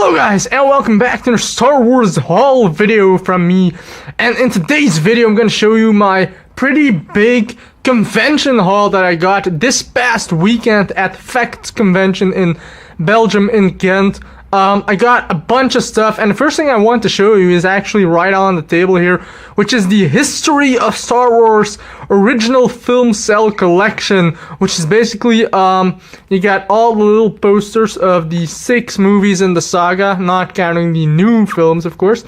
Hello guys, and welcome back to the Star Wars haul video from me. And in today's video I'm gonna show you my pretty big convention haul that I got this past weekend at Facts Convention in Belgium in Ghent. I got a bunch of stuff, and the first thing I want to show you is actually right on the table here, which is the History of Star Wars Original Film Cell Collection, which is basically, you got all the little posters of the 6 movies in the saga, not counting the new films, of course.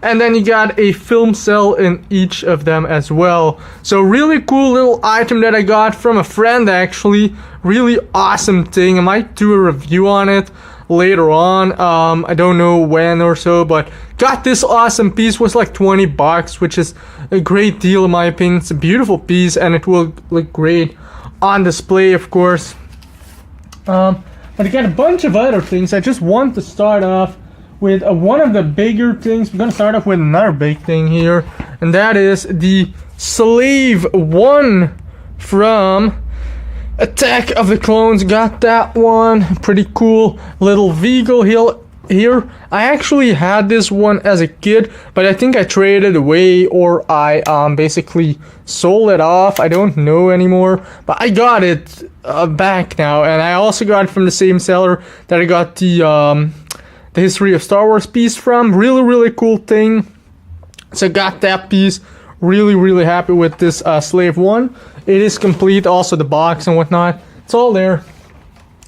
And then you got a film cell in each of them as well. So really cool little item that I got from a friend, actually. Really awesome thing. I might do a review on it later on. I don't know when or so, but got this awesome piece. Was like 20 bucks, which is a great deal in my opinion. It's a beautiful piece and it will look great on display, of course. But I got a bunch of other things. I just want to start off with one of the bigger things. We're gonna start off with another big thing here, and that is the Slave 1 from Attack of the Clones. Got that one. Pretty cool little vehicle here. I actually had this one as a kid, but I think I traded away or I basically sold it off. I don't know anymore, but I got it back now, and I also got it from the same seller that I got the History of Star Wars piece from. Really cool thing. So got that piece. Really happy with this Slave 1. It is complete, also the box and whatnot. It's all there.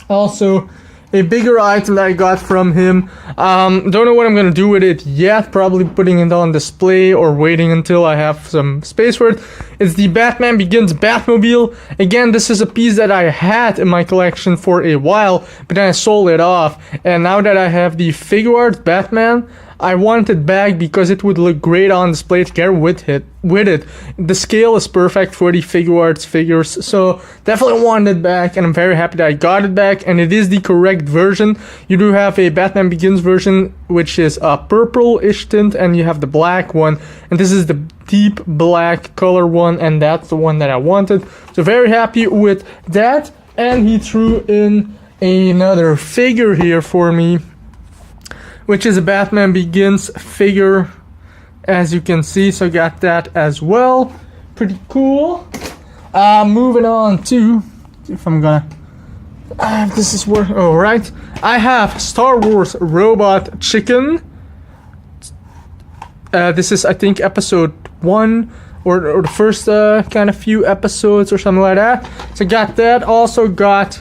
Also, a bigger item that I got from him. Don't know what I'm gonna do with it yet. Probably putting it on display or waiting until I have some space for it. It's the Batman Begins Batmobile. Again, this is a piece that I had in my collection for a while, but then I sold it off. And now that I have the figure art Batman, I want it back because it would look great on display together with it. The scale is perfect for the figure arts figures, so definitely want it back, and I'm very happy that I got it back, and it is the correct version. You do have a Batman Begins version, which is a purple-ish tint, and you have the black one, and this is the deep black color one, and that's the one that I wanted. So very happy with that, and he threw in another figure here for me, which is a Batman Begins figure, as you can see. So got that as well. Pretty cool. Moving on to, if I'm gonna, this is where, oh right, I have Star Wars Robot Chicken. This is, I think, episode 1 or the first kind of few episodes or something like that. So got that. Also got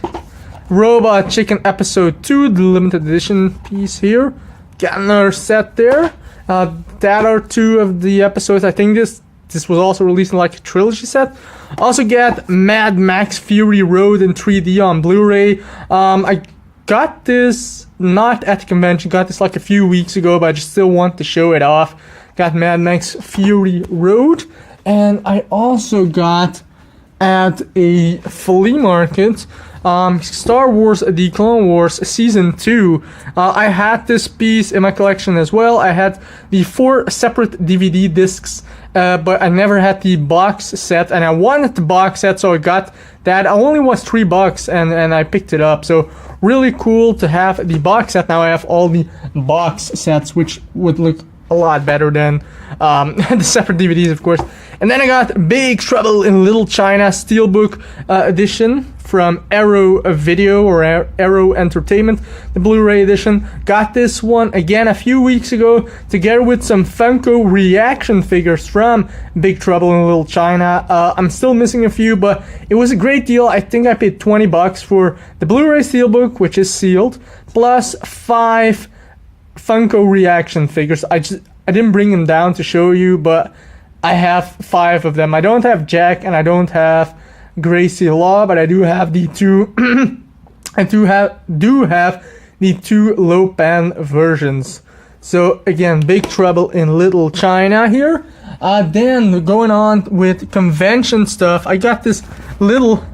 Robot Chicken episode 2, the limited edition piece here. Got another set there. That are 2 of the episodes. I think this was also released in like a trilogy set. Also got Mad Max Fury Road in 3D on Blu-ray. I got this not at the convention. Got this like a few weeks ago, but I just still want to show it off. Got Mad Max Fury Road, and I also got at a flea market Star Wars The Clone Wars Season 2. I had this piece in my collection as well. I had the 4 separate DVD discs, but I never had the box set, and I wanted the box set, so I got that. It only was $3, and I picked it up. So really cool to have the box set. Now I have all the box sets, which would look a lot better than the separate DVDs, of course. And then I got Big Trouble in Little China Steelbook edition from Arrow Video or Arrow Entertainment, the Blu-ray edition. Got this one again a few weeks ago, together with some Funko reaction figures from Big Trouble in Little China. I'm still missing a few, but it was a great deal. I think I paid $20 for the Blu-ray Steelbook, which is sealed, plus 5 Funko reaction figures. I didn't bring them down to show you, but I have 5 of them. I don't have Jack and I don't have Gracie Law, but I do have the 2 I do have the 2 low pan versions. So again, Big Trouble in Little China here. Then going on with convention stuff, I got this little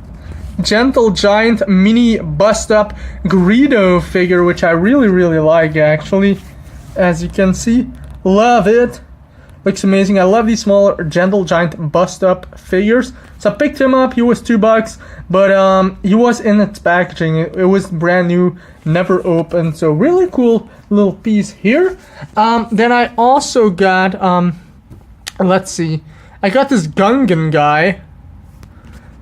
Gentle Giant mini bust up Greedo figure, which I really like, actually. As you can see, love it. Looks amazing. I love these smaller Gentle Giant bust up figures. So I picked him up. He was $2, but he was in its packaging. It was brand new never opened. So really cool little piece here. Then I also got, let's see, I got this Gungan guy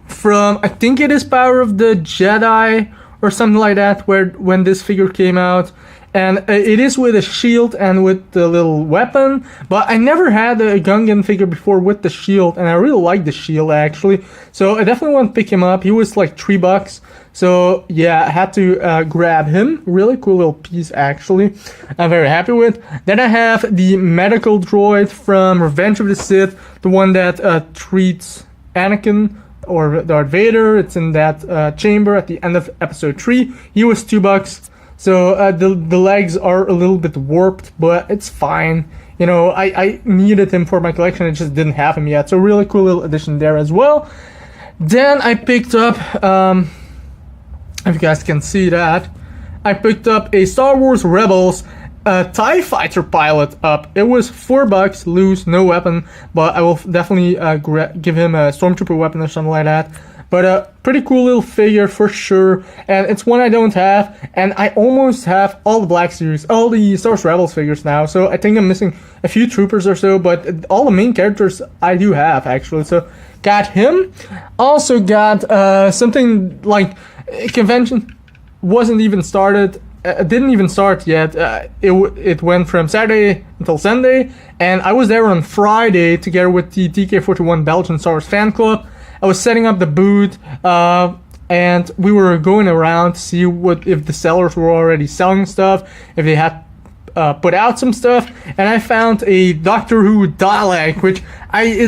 from, I think it is Power of the Jedi or something like that, where when this figure came out. And it is with a shield and with the little weapon, but I never had a Gungan figure before with the shield, and I really like the shield actually. So I definitely want to pick him up. He was like $3, so yeah, I had to grab him. Really cool little piece actually. I'm very happy with. Then I have the medical droid from Revenge of the Sith, the one that treats Anakin or Darth Vader. It's in that chamber at the end of episode 3. He was $2. So the legs are a little bit warped, but it's fine. You know, I needed him for my collection. I just didn't have him yet. So really cool little addition there as well. Then I picked up, if you guys can see that, I picked up a Star Wars Rebels TIE Fighter pilot up. It was $4 loose, no weapon, but I will definitely give him a Stormtrooper weapon or something like that. But a pretty cool little figure for sure, and it's one I don't have, and I almost have all the Black Series, all the Star Wars Rebels figures now, so I think I'm missing a few troopers or so, but all the main characters I do have actually, so got him. Also got something like, convention wasn't even started, didn't even start yet. It went from Saturday until Sunday, and I was there on Friday together with the TK41 Belgian Star Wars fan club. I was setting up the booth, and we were going around to see if the sellers were already selling stuff, if they had put out some stuff, and I found a Doctor Who Dalek, which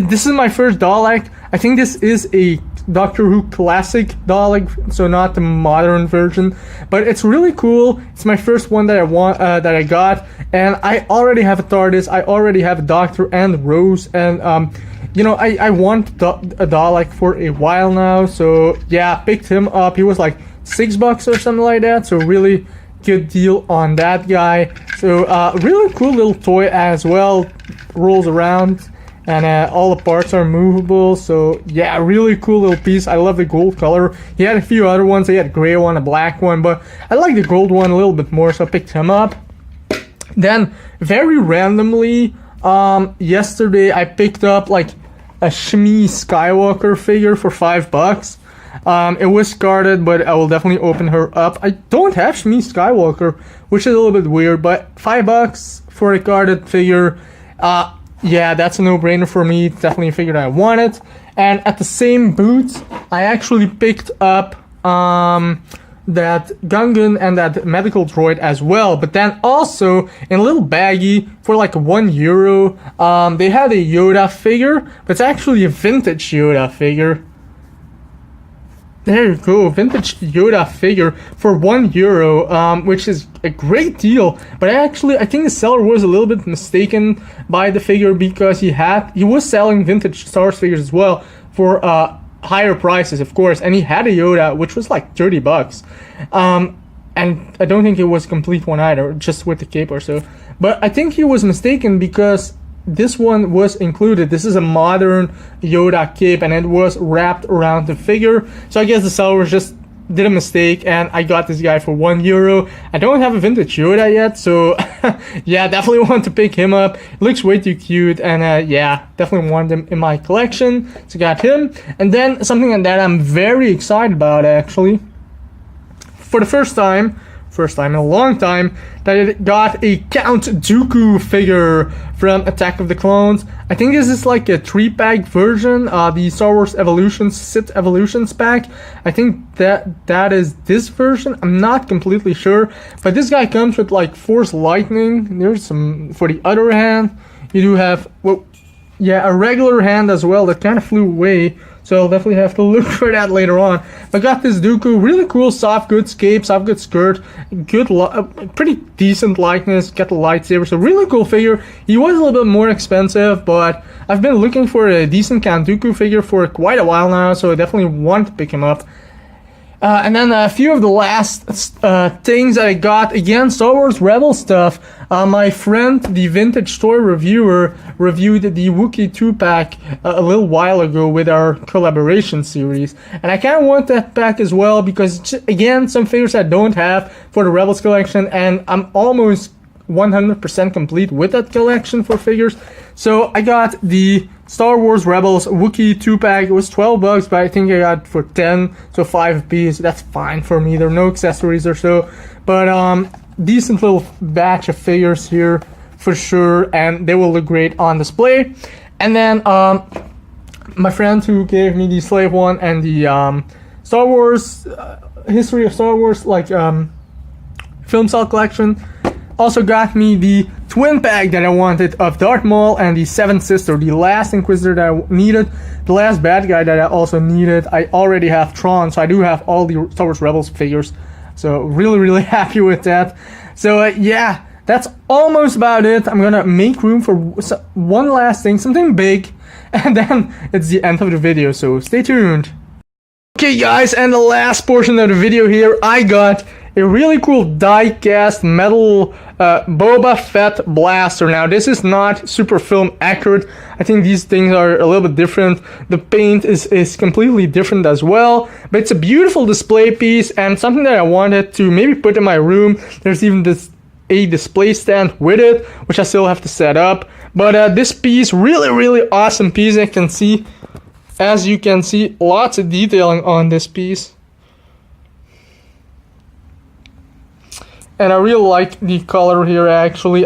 this is my first Dalek. I think this is a Doctor Who classic Dalek, so not the modern version, but it's really cool. It's my first one that I got, and I already have a TARDIS, I already have a Doctor and Rose, and you know, I want a Dalek for a while now, so yeah, picked him up. He was like $6 or something like that, so really good deal on that guy. So really cool little toy as well, rolls around, and all the parts are movable, so yeah, really cool little piece. I love the gold color. He had a few other ones. He had a gray one, a black one, but I like the gold one a little bit more, so I picked him up. Then very randomly, yesterday I picked up like a Shmi Skywalker figure for $5. It was carded, but I will definitely open her up. I don't have Shmi Skywalker, which is a little bit weird, but $5 for a carded figure, yeah, that's a no-brainer for me. It's definitely a figure that I wanted. And at the same booth, I actually picked up that Gungan and that medical droid as well, but then also in a little baggie for like €1, they had a Yoda figure, but it's actually a vintage Yoda figure. There you go, vintage Yoda figure for €1, which is a great deal. But I think the seller was a little bit mistaken by the figure, because he was selling vintage Star Wars figures as well for higher prices, of course, and he had a Yoda which was like $30, and I don't think it was a complete one either, just with the cape or so. But I think he was mistaken, because this one was included. This is a modern Yoda cape, and it was wrapped around the figure, so I guess the seller just did a mistake, and I got this guy for €1. I don't have a vintage Yoda yet, so yeah, definitely want to pick him up. It looks way too cute, and yeah, definitely want him in my collection, so got him. And then something that I'm very excited about, actually, for the first time in a long time, that I got a Count Dooku figure from Attack of the Clones. I think this is like a 3-pack version, the Star Wars Evolutions, Sith Evolutions pack. I think that is this version. I'm not completely sure, but this guy comes with like Force Lightning. There's some for the other hand. You do have, well, yeah, a regular hand as well that kind of flew away, so I'll definitely have to look for that later on. But got this Dooku, really cool soft goods cape, soft goods skirt, good, pretty decent likeness, got the lightsaber, so really cool figure. He was a little bit more expensive, but I've been looking for a decent Count Dooku figure for quite a while now, so I definitely want to pick him up. And then a few of the last things that I got, again, Star Wars Rebel stuff. My friend, the Vintage Toy Reviewer, reviewed the Wookiee 2-pack a little while ago with our collaboration series. And I kind of want that pack as well because, again, some figures I don't have for the Rebels collection, and I'm almost 100% complete with that collection for figures. So I got the Star Wars Rebels Wookiee 2-pack. It was $12, but I think I got for 10, so 5 pieces. That's fine for me. There are no accessories or so, but decent little batch of figures here for sure, and they will look great on display. And then my friend who gave me the Slave One and the Star Wars History of Star Wars film cell collection also got me the twin pack that I wanted of Darth Maul and the Seventh Sister, the last Inquisitor that I needed, the last bad guy that I also needed. I already have Tron, so I do have all the Star Wars Rebels figures. So really happy with that. So yeah, that's almost about it. I'm gonna make room for one last thing, something big, and then it's the end of the video, so stay tuned. Okay guys, and the last portion of the video here, I got a really cool die-cast metal Boba Fett blaster. Now this is not super film accurate. I think these things are a little bit different. The paint is completely different as well, but it's a beautiful display piece and something that I wanted to maybe put in my room. There's even a display stand with it, which I still have to set up. But this piece, really awesome piece. As you can see, lots of detailing on this piece. And I really like the color here actually.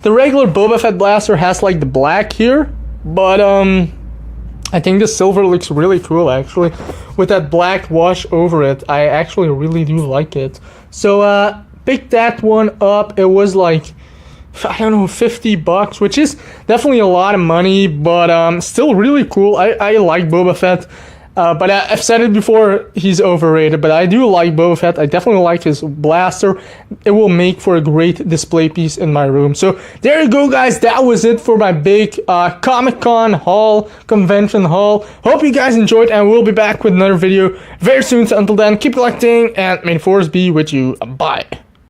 The regular Boba Fett blaster has like the black here, but I think the silver looks really cool actually. With that black wash over it, I actually really do like it. So picked that one up. It was like, I don't know, $50, which is definitely a lot of money, but still really cool. I like Boba Fett. But I've said it before, he's overrated, but I do like Boba Fett. I definitely like his blaster. It will make for a great display piece in my room. So there you go, guys. That was it for my big Comic-Con haul, convention haul. Hope you guys enjoyed, and we'll be back with another video very soon. So until then, keep collecting, and may the force be with you. Bye.